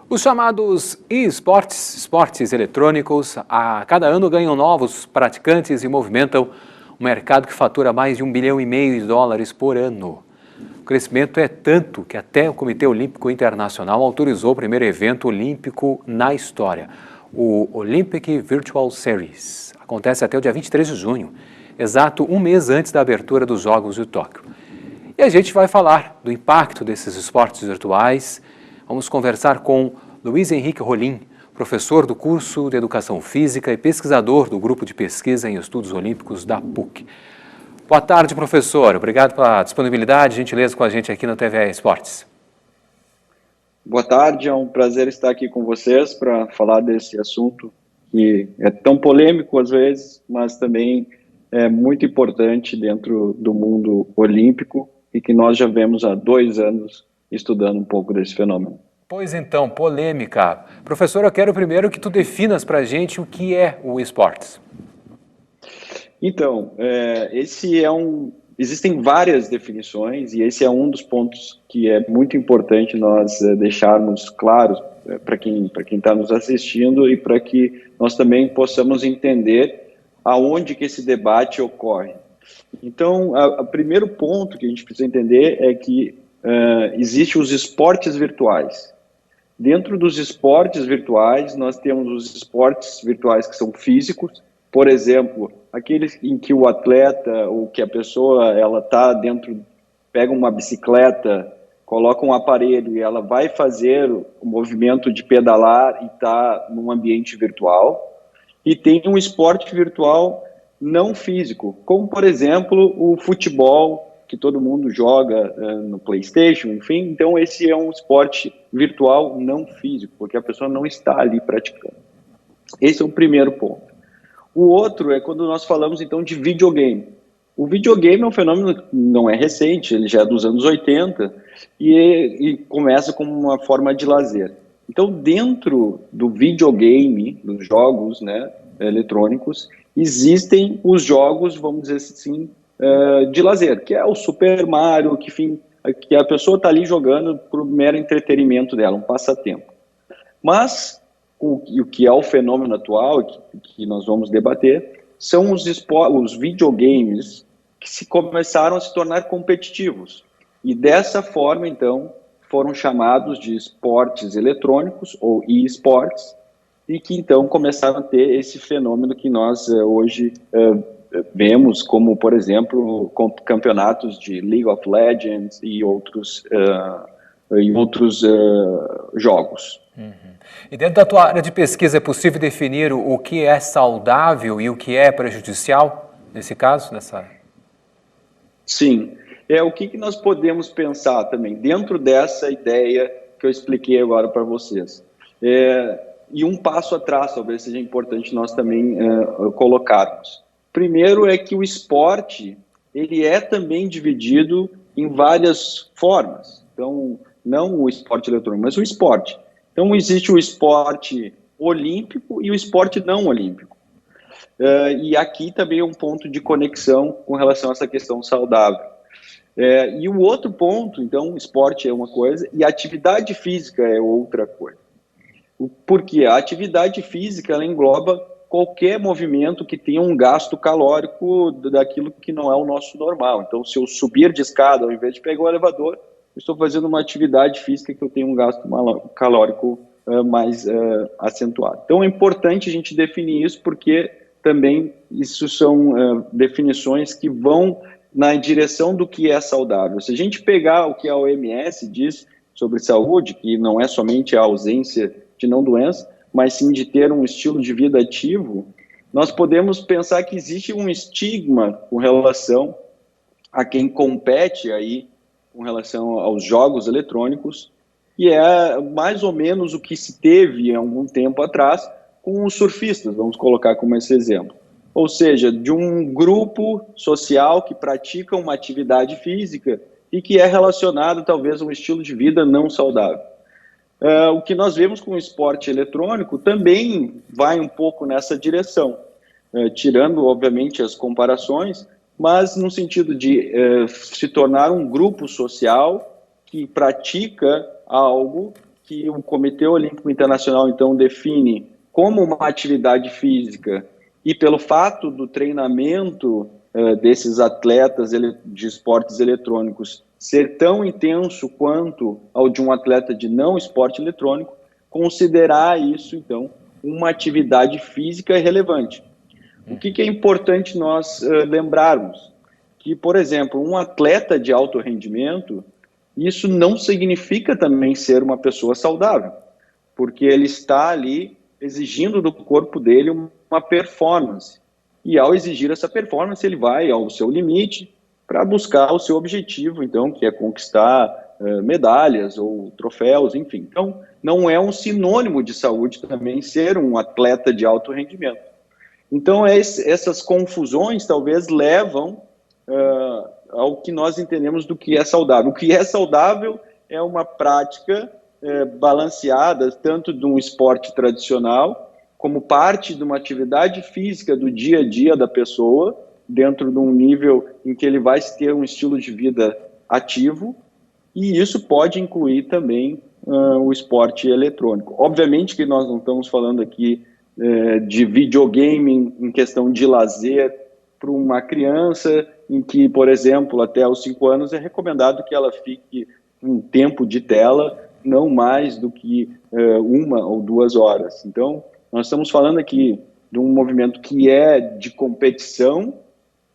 Os chamados e-sports, esportes eletrônicos, a cada ano ganham novos praticantes e movimentam um mercado que fatura mais de US$ 1,5 bilhão por ano. O crescimento é tanto que até o Comitê Olímpico Internacional autorizou o primeiro evento olímpico na história, o Olympic Virtual Series. Acontece até o dia 23 de junho, exato um mês antes da abertura dos Jogos de Tóquio. E a gente vai falar do impacto desses esportes virtuais. Vamos conversar com Luiz Henrique Rolim, professor do curso de Educação Física e pesquisador do Grupo de Pesquisa em Estudos Olímpicos da PUC. Boa tarde, professor. Obrigado pela disponibilidade e gentileza com a gente aqui no TVE Esportes. Boa tarde, é um prazer estar aqui com vocês para falar desse assunto que é tão polêmico às vezes, mas também é muito importante dentro do mundo olímpico e que nós já vemos há 2 anos estudando um pouco desse fenômeno. Pois então, polêmica. Professor, eu quero primeiro que tu definas para a gente o que é o esportes. Então, existem várias definições e esse é um dos pontos que é muito importante nós deixarmos claros para quem está nos assistindo e para que nós também possamos entender aonde que esse debate ocorre. Então, o primeiro ponto que a gente precisa entender é que existem os esportes virtuais. Dentro dos esportes virtuais, nós temos os esportes virtuais que são físicos, por exemplo, aqueles em que o atleta ou que a pessoa ela está dentro, pega uma bicicleta, coloca um aparelho e ela vai fazer o movimento de pedalar e está num ambiente virtual. E tem um esporte virtual não físico, como por exemplo o futebol, que todo mundo joga no PlayStation, enfim. Então esse é um esporte virtual não físico, porque a pessoa não está ali praticando. Esse é o primeiro ponto. O outro é quando nós falamos então de videogame. O videogame é um fenômeno que não é recente, ele já é dos anos 80 e começa como uma forma de lazer. Então dentro do videogame, dos jogos, né, eletrônicos, existem os jogos, vamos dizer assim, de lazer, que é o Super Mario, que a pessoa está ali jogando por mero entretenimento dela, um passatempo. Mas o que é o fenômeno atual, que nós vamos debater, são os videogames que começaram a se tornar competitivos. E dessa forma, então, foram chamados de esportes eletrônicos, ou e-sports, e que então começaram a ter esse fenômeno que nós hoje vemos, como, por exemplo, campeonatos de League of Legends e outros jogos. Uhum. E dentro da tua área de pesquisa é possível definir o que é saudável e o que é prejudicial, nesse caso? Sim. O que nós podemos pensar também, dentro dessa ideia que eu expliquei agora para vocês. E um passo atrás, talvez seja importante nós também colocarmos. Primeiro é que o esporte, ele é também dividido em várias formas. Então, não o esporte eletrônico, mas o esporte. Então, existe o esporte olímpico e o esporte não olímpico. E aqui também é um ponto de conexão com relação a essa questão saudável. E o outro ponto, então, esporte é uma coisa e atividade física é outra coisa. Porque a atividade física ela engloba qualquer movimento que tenha um gasto calórico daquilo que não é o nosso normal. Então, se eu subir de escada ao invés de pegar o elevador, eu estou fazendo uma atividade física que eu tenho um gasto calórico mais acentuado. Então, é importante a gente definir isso, porque também isso são definições que vão na direção do que é saudável. Se a gente pegar o que a OMS diz sobre saúde, que não é somente a ausência de não doença, mas sim de ter um estilo de vida ativo, nós podemos pensar que existe um estigma com relação a quem compete aí com relação aos jogos eletrônicos, que é mais ou menos o que se teve há algum tempo atrás com os surfistas, vamos colocar como esse exemplo. Ou seja, de um grupo social que pratica uma atividade física e que é relacionado talvez a um estilo de vida não saudável. O que nós vemos com o esporte eletrônico também vai um pouco nessa direção, tirando, obviamente, as comparações, mas no sentido de se tornar um grupo social que pratica algo que o Comitê Olímpico Internacional, então, define como uma atividade física e pelo fato do treinamento desses atletas de esportes eletrônicos ser tão intenso quanto ao de um atleta de não esporte eletrônico, considerar isso, então, uma atividade física relevante. O que é importante nós lembrarmos? Que, por exemplo, um atleta de alto rendimento, isso não significa também ser uma pessoa saudável, porque ele está ali exigindo do corpo dele uma performance. E ao exigir essa performance, ele vai ao seu limite para buscar o seu objetivo, então, que é conquistar medalhas ou troféus, enfim. Então, não é um sinônimo de saúde também ser um atleta de alto rendimento. Então, essas confusões talvez levam ao que nós entendemos do que é saudável. O que é saudável é uma prática balanceada, tanto de um esporte tradicional, como parte de uma atividade física do dia a dia da pessoa, dentro de um nível em que ele vai ter um estilo de vida ativo, e isso pode incluir também o esporte eletrônico. Obviamente que nós não estamos falando aqui de videogame em questão de lazer para uma criança, em que, por exemplo, até os 5 anos é recomendado que ela fique um tempo de tela, não mais do que 1 ou 2 horas. Então, nós estamos falando aqui de um movimento que é de competição,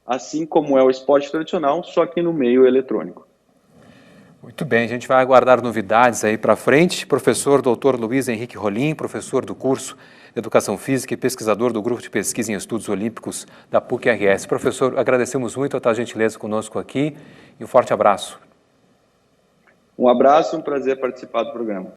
assim como é o esporte tradicional, só que no meio eletrônico. Muito bem, a gente vai aguardar novidades aí para frente. Professor Dr. Luiz Henrique Rolim, professor do curso de Educação Física e pesquisador do Grupo de Pesquisa em Estudos Olímpicos da PUC-RS. Professor, agradecemos muito a tua gentileza conosco aqui e um forte abraço. Um abraço, um prazer participar do programa.